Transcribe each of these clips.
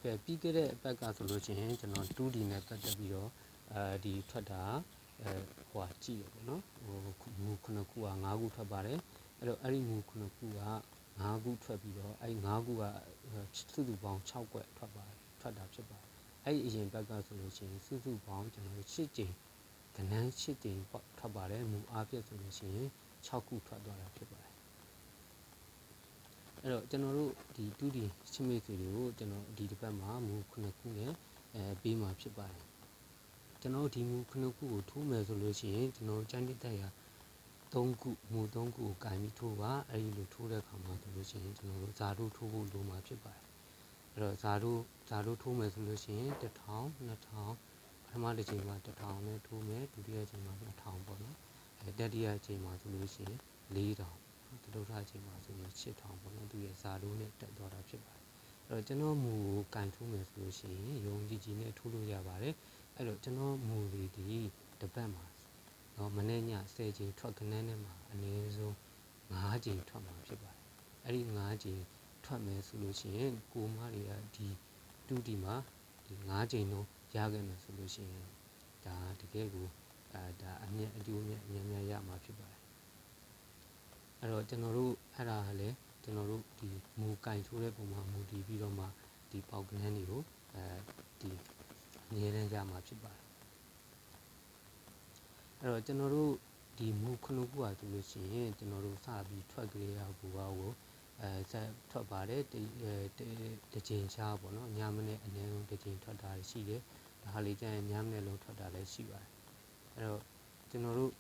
ပြီးခဲ့တဲ့အပတ်ကဆိုလို့ရှိရင်ကျွန်တော် 2D နဲ့ပတ်သက်ပြီးတော့ဒီထွက်တာဟိုကြည့်ရပေါ့နော်မူ9ခုက5ခုထွက်ပါတယ်အဲ့တော့အဲ့ဒီမူ9ခုက5ခုထွက်ပြီးတော့အဲ့5ခုကစုစုပေါင်း6ကွက်ထွက်တာဖြစ်ပါတယ်အဲ့ဒီအရင်ဘက်ကဆိုလို့ရှိရင်စုစုပေါင်းကျွန်တော်တို့8ကြိမ်ကဏ္ဍ8ကြိမ်ထွက်ပါတယ်မူအားဖြင့်ဆိုလို့ရှိရင်6ခုထွက်သွားတာဖြစ်ပါတယ်အဲ့တော့ကျွန်တော်တို့ဒီ 2D ရှင်းမိတ်ဆွေတွေကိုကျွန်တော်ဒီတစ်ပတ်မှာမူ9ခုနဲ့ပေးမှာဖြစ်ပါတယ်ကျွန်တော်ဒီမူ9ခုကိုထိုးမယ်ဆိုလို့ရှိရင်ကျွန်တော်ကျန်းတဲ့တက်ရ3ခုမူ3ခုကိုကင်ပြီးထိုးပါအဲ့ဒီလိုထိုးတဲ့အခါမှာဆိုလို့ရှိရင်ကျွန်တော်တို့ဇာတို့ထိုးဖို့လိုမှာဖြစ်ပါတယ်အဲ့တော့ဇာတို့ထိုးမယ်ဆိုလို့ရှိရင်1000 2000ပထမတစ်ချိန်မှာ1000နဲ့ထိုးမယ်ဒုတိယချိန်မှာ2000ပေါ့နော်တတိယချိန်မှာဆိုလို့ရှိရင်4000ဒုတိယချိန်မှာဆိုရင်8000ပေါ့နော်သူရဲ့ဇာတို့နဲ့တက်သွားတာဖြစ်ပါတယ်အဲ့တော့ကျွန်တော်မူကိုကင်ထိုးမယ်ဆိုလို့ရှိရင်ယုံကြည်ကြည်နဲ့ထိုးလို့ရပါတယ်အဲ့တော့ကျွန်တော်မူတွေဒီတစ်ပတ်မှာတော့မနေ့ည10ချိန်ထွက်ခဏနဲ့မှာအနည်းဆုံး5ချိန်ထွက်မှာဖြစ်ပါတယ်အဲ့ဒီ5ချိန်ထွက်မယ်ဆိုလို့ရှိရင်ကိုမတွေကဒီ 2D မှာဒီ5ချိန်လုံးရခဲ့မယ်ဆိုလို့ရှိရင်ဒါတကယ်ကိုဒါအမြတ်အကျိုးမြတ်များရမှာဖြစ်ပါတယ်အဲ့တော့ကျွန်တော်တို့အဲ့ဒါကလည်းကျွန်တော်တို့ဒီမူကင်ထိုးတဲ့ပုံမှာမူတည်ပြီးတော့မှဒီပေါက်ကနန်းတွေကိုဒီအမြဲတမ်းရမှာဖြစ်ပါတယ်အဲ့တော့ကျွန်တော်တို့ဒီမူ9ခုကဆိုလို့ရှိရင်ကျွန်တော်တို့စပြီးထွက်ကြရဘူးပါကိုဆက်ထွက်ပါတယ်တစ်ချိန်ချားပေါ့နော်ညမနေ့အနည်းဆုံးတစ်ချိန်ထွက်တာရှိတယ်ဒါဟာလေးကျရင်ညမနေ့လုံးထွက်တာလည်းရှိပါတယ်အဲ့တော့ကျွန်တော်တို့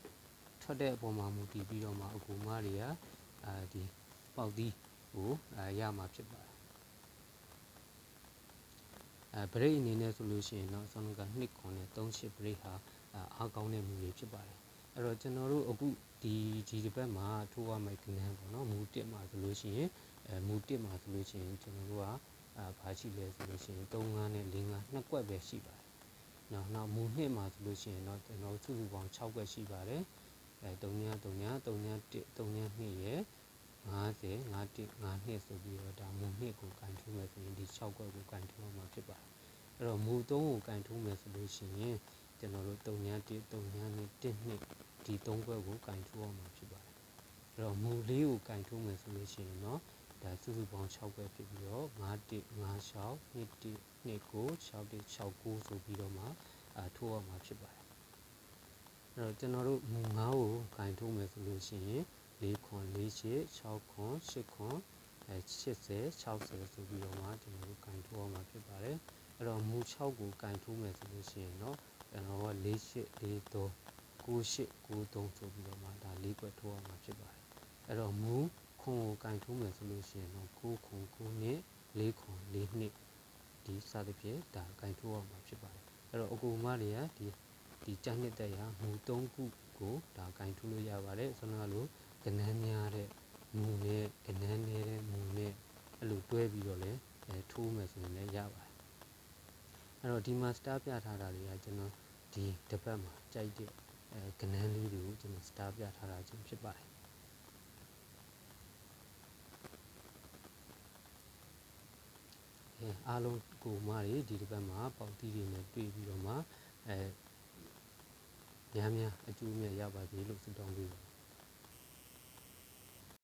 ထွက်တဲ့အပေါ်မှာမူတည်ပြီးတော့မှအကူမတွေကဒီပေါက်သီးကိုရမှာဖြစ်ပါတယ်ဘရိတ်အနေနဲ့ဆိုလို့ရှိရင်တော့ဆောင်းက2ခွန်နဲ့38ဘရိတ်ဟာအားကောင်းတဲ့မူတွေဖြစ်ပါတယ်အဲ့တော့ကျွန်တော်တို့အခုဒီတစ်ပတ်မှာထိုးရမယ့်ကဏ္ဍပေါ့နော်မူ1မှာဆိုလို့ရှိရင်မူ1မှာဆိုလို့ရှိရင်ကျွန်တော်တို့ကဘာရှိလဲဆိုလို့ရှိရင်35နဲ့45နှစ်ကွက်ပဲရှိပါတယ်နောက်မူ2မှာဆိုလို့ရှိရင်တော့ကျွန်တော်စုစုပေါင်း6ကွက်ရှိပါတယ်3 3 3 3 2ရဲ့50 51 52ဆိုပြီးတော့ဒါမူ2ကိုကန်ထိုးမယ်ဆိုရင်ဒီ6ကွက်ကိုကန်ထိုးမှာဖြစ်ပါတယ်အဲ့တော့မူ3ကိုကန်ထိုးမယ်ဆိုလို့ရှိရင်ကျွန်တော်တို့3 1 3 2 1 2ဒီ3ကွက်ကိုကန်ထိုးအောင်မှာဖြစ်ပါတယ်အဲ့တော့မူ4ကိုကန်ထိုးမယ်ဆိုလို့ရှိရင်တော့ဒါစုစုပေါင်း6ကွက်ဖြစ်ပြီးတော့5 1 5 6 2 1 2 9 6 1 6 9ဆိုပြီးတော့မှထိုးအောင်မှာဖြစ်ပါတယ်အဲ့တော့ကျွန်တော်တို့မူ9ကိုကန်ထိုးမယ်ဆိုလို့ရှိရင်4ခွန်4 8 6ခွန်8ခွန်80 60ဆိုပြီးတော့မှကျွန်တော်တို့ကန်ထိုးအောင်မှာဖြစ်ပါတယ်အဲ့တော့မူ6ကိုကန်ထိုးမယ်ဆိုလို့ရှိရင်တော့ကျွန်တော်က4 8 4 3 9 8 9 3ဆိုပြီးတော့မှဒါ4ကွက်ထိုးအောင်မှာဖြစ်ပါတယ်အဲ့တော့မူခွန်ကိုကန်ထိုးမယ်ဆိုလို့ရှိရင်တော့9ခွန်9နှစ်4ခွန်4နှစ်ဒီစသဖြင့်ဒါကန်ထိုးအောင်မှာဖြစ်ပါတယ်အဲ့တော့အကူမတွေကဒီကျန်းနှစ်တက်ရမူ3ခုကိုဒါကန်ထိုးလို့ရပါတယ်ဆိုတော့လို့ကဏ္ဍများတဲ့မူနဲ့ကဏ္ဍနေတဲ့မူနဲ့အဲ့လိုတွဲပြီးတော့လည်းထိုးမယ်ဆိုရင်လည်းရပါတယ်အဲ့တော့ဒီမှာစတားပြထားတာတွေကကျွန်တော်ဒီတစ်ပတ်မှာကြိုက်တဲ့ကဏ္ဍလေးတွေကိုကျွန်တော်စတားပြထားတာချင်းဖြစ်ပါတယ်အားလုံးကိုမတွေဒီတစ်ပတ်မှာပေါက်တီးတွေနဲ့တွေ့ပြီးတော့မှများအကျိုးမြတ်ရပါစေလို့ဆုတောင်းပေးပါ